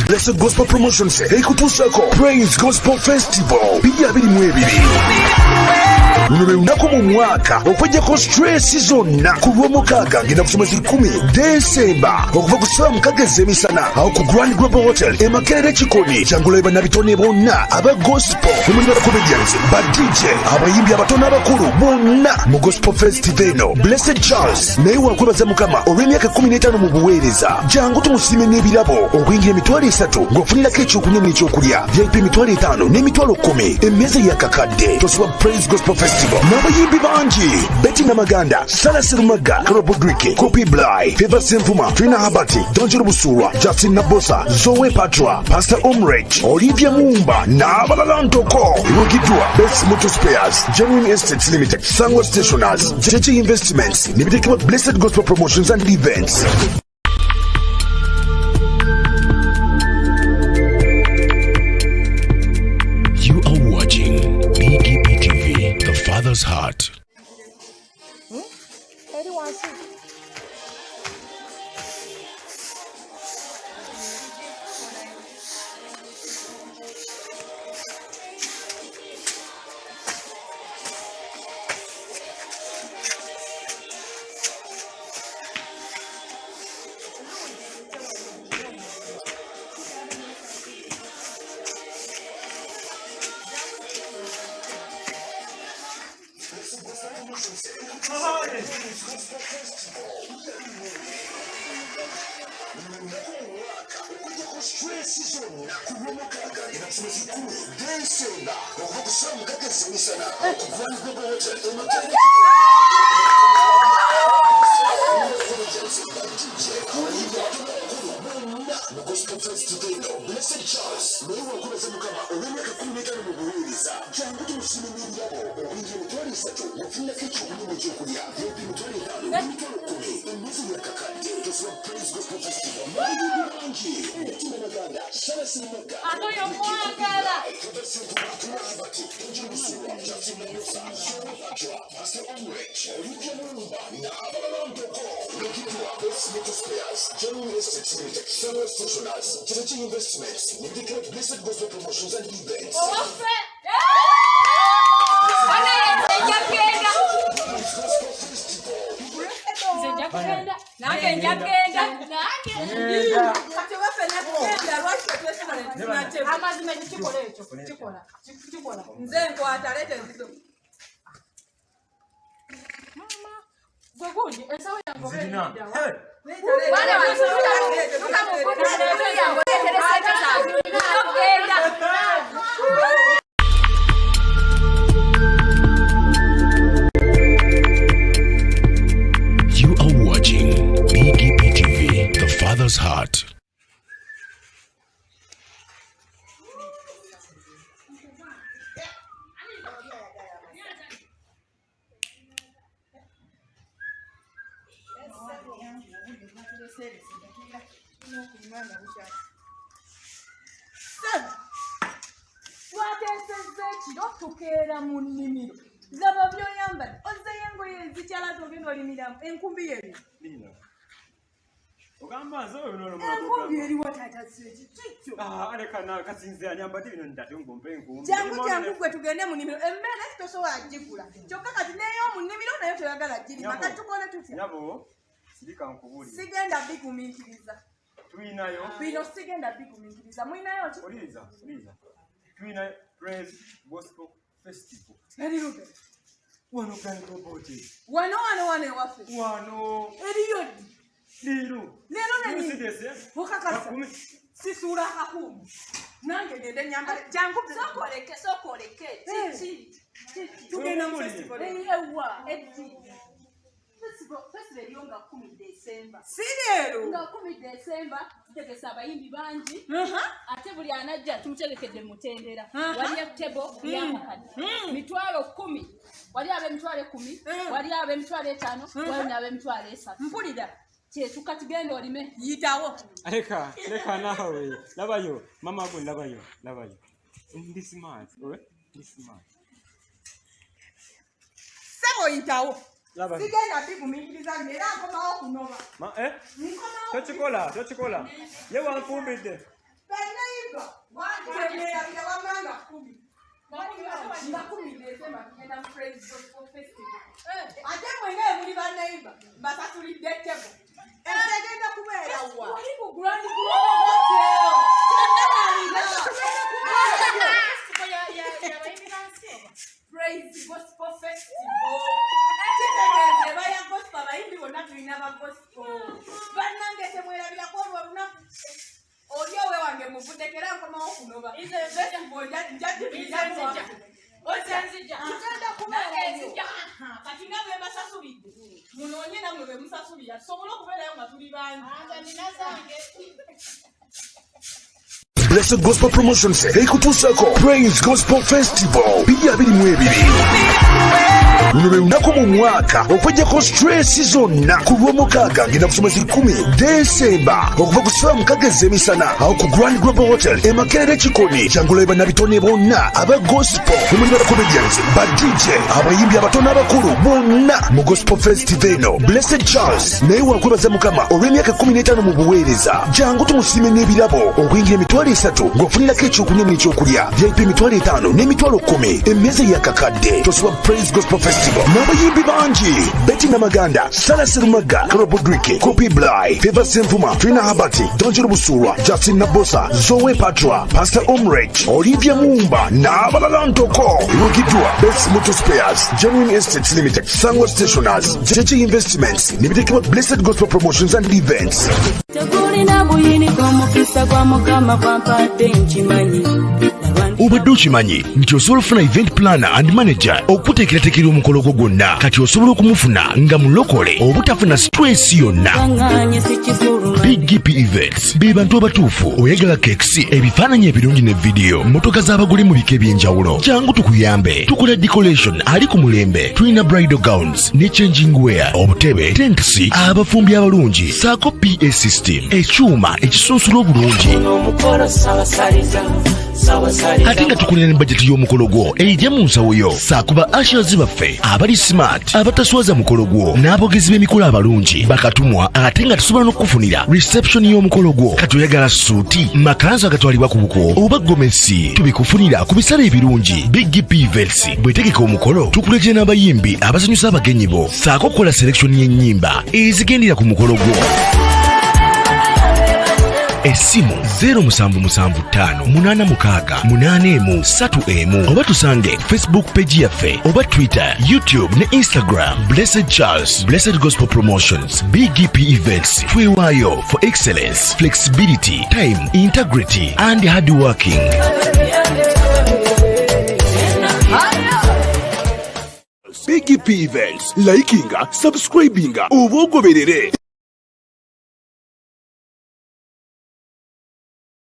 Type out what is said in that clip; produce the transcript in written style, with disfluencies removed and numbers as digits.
Blessed Gospel Promotions ekutuusako Praise Gospel Festival 20+25. Luno lwe lunaku mu mwaka okujjako stress zonna ku Lwomukaaga ngenda kusoma 10 Desemba okuva ku ssaawa 6 emisana awo ku Grand Global Hotel e Makerere Kikoni kyangula bannabitone bonna aba gospel omuli ba comedians ba DJ abayimbi abatono abakulu bonna mu Gospel Festival eno. Blessed Charles naye wakwebaza Mukama olw'emyaka 15 mu buweereza. Jangu tumusiime n'ebirabo okuyingira emitwalo 3 ng'ofunirako ekyokunywa n'ekyokulya VIP emitwalo 5 n'emitwalo 10 emmeeza yakakadde. Tosubwa Praise Gospel Festival n'abayimbi bangi Betty Namaganda, Sarah Serumaga, Carol Budrike, Kopi Blai, Favor Senfuma, Trina Habati, Donjero Busurwa, Justin Nabosa, Zoe Patra, Pastor Omrech, Olivia Mumba n'abalala ntoko. Lugidwa Best Motor Spares, Genuine Estates Limited, Sangwa Stationers, JJ Investments n'ebitekebwa Blessed Gospel Promotions and Events. You are watching BGPTV, The Father's Heart. Gospel Festival, Blessed Charles, naye wakwebaza Mukama olw'emyaka 15 mu buweereza. Jangu tumusiime n'ebirabo okuyingira emitwalo 3 wafunirako ekyokunywa n'ekyokulya VIP emitwalo 5 n'emitwalo 10 emmeeza yakakadde. Tosubwa Praise Gospel Festival n'abayimbi bangi Betty Namaganda, Sarah Serumaga, Favor Senfuma, Trina Habati, Donjero Busurwa, Justin Nabosa, Zoe Patra, Pastor Omrech, Olivia Mumba n'abalala ntoko. Lugidwa Best Motor Spares, Genuine Estates Limited, Sangwa Stationers, JJ Investments n'ebitekebwa Blessed Gospel Promotions and Events. You are watching BGPTV, The Father's Heart. Tukera mu nnimiro zaba byoyambadde ozeyengo yezikyala togenda olimiramu enkumbi yeri ogamba nze oyo enkumbi eri watata sekikyo alekana kasinze anyambadde bino ndate ngompe enkumbi jangu gwe tugende mu nnimiro emmere tosobola gigula kyokka kati neyo mu nnimiro nayo toyagala girima kati tukole tutya nyabo sirika nkubulira sigenda bigumiikiriza tuyinayo bino sigenda bigumiikiriza mwinayo ki oliza tuyina Praise Gospel Festival. Erirude. Wano Grand Global Hotel. Wano ewaffe. Wano. Eriyo. Lero nani? Sidese. Okakasa. Sisura hakumi. Nange ngende nyambale. Jangu sokoleke. Tugenda mu festival. Ewa. Festival yonga 10 Desemba. Sirero. Nga 10 Desemba tutegesa abayimbi bangi. Ate buli anajja tumutegekedde mutendera. Wali tebo yakakadde. Mitwalo 10. Wali abemitwalo 10. Wali abemitwalo 5. Wali abemitwalo 3. Mpulira. Kyetuka tugenda olime yitawo. Leka nawe. Labayo. Mama go labayo. This month. oyitawo. Laba. Sigenda bigumikiriza era nkomawo kunoba. Tochikola. Ye wanfumbidde. Banaiba. Wandemera byawamanga 10. Ate mwene muli banaiba basatulidde ttebo. Egenda kubeera wa. Wali ku Grand Praise Gospel Festival. Baya gospel abayimbi bonna tulina ba gospel. Bannange temwerabira kwa olunaku. Oli owe wange muvudekera nkomawo kunoba. Festival njadde Otanzija. Tugenda kubeera. Kati nga bwe basasulidde. Munoonye namwe bwe musasulira. Tusobola okubeerayo nga tuli bangi. Nina zange. Blessed Gospel Promotions ekutuusako Praise Gospel Festival 2022. Luno lwe lunaku mu mwaka okweggyako stress zonna ku lw'omukaaga ngenda kusoma 10 Desemba okuva ku ssaawa 6 ez'emisana awo ku Grand Global Hotel Makerere Kikoni kyangula bannabitone bonna aba gospel omuli ba comedians ba DJ abayimbi abatono abakulu bonna mu Gospel Festival eno. Blessed Charles naye wakwebaza Mukama olw'emyaka 15 mu buweereza. Jangu tumusiime n'ebirabo okuyingira emitwalo 3 ng'ofunirako ekyokunywa n'ekyokulya VIP emitwalo 5 n'emitwalo 10 emmeeza yakakadde. Tosoba Praise Gospel Festival n'abayimbi bangi Betty Namaganda, Sarah Serumaga, Carol Bodrike, Kopi Blai, Favour Senfuma, Trina Habati, Donjero Busurwa, Justin Nabosa, Zoe Patra, Pastor Omrech, Olivia Mumba n'abalala ntoko. Lugidwa Best Motor Spares, Genuine Estates Limited, Sangwa Stationers, JJ Investments n'ebitekebwa Blessed Gospel Promotions and Events. Obadde okimanyi nti osobola okufuna event planner and manager okuteekerateekera omukolo gwo gwonna kati osobola okumufuna nga mulokole obutafuna stress yonna. BGPevents be bantu abatuufu oyagala kekisi ebifaananyi ebirungi ne vidiyo motoka z'abagole mu bika eby'enjawulo. Jangu tukuyambe tukola decoration ali ku mulembe. Tulina bridal gowns ne changing wear, obutebe, tentsi, abafumbi abalungi saako PA system, ekyuma ekisunsula obulungi. Ate nga tukulira ne budget y'omukolo gwo ejja mu nsawo yo saako ba ushers baffe abali smart abataswaza mukolo gwo n'abogezi b'emikolo abalungi bakatumwa ate nga tusobola n'okufunira reception y'omukolo gwo. Kati oyagala suuti, makanzu agatwalibwa ku buko oba gomesi tubikufunira ku bisale ebirungi. BGPevents bwetegeka omukolo tukuletera n'abayimbi abasanyusa abagenyi bo saako okukola selection y'ennyimba ezigendera ku mukolo gwo. Essimu 07758681 oba tusange Facebook page yaffe oba Twitter, YouTube ne Instagram. Blessed Charles, Blessed Gospel Promotions, BGPevents. Twewaayo for excellence, flexibility, time, integrity and hard working. BGPevents, likinga, subscribinga, oba ogoberere.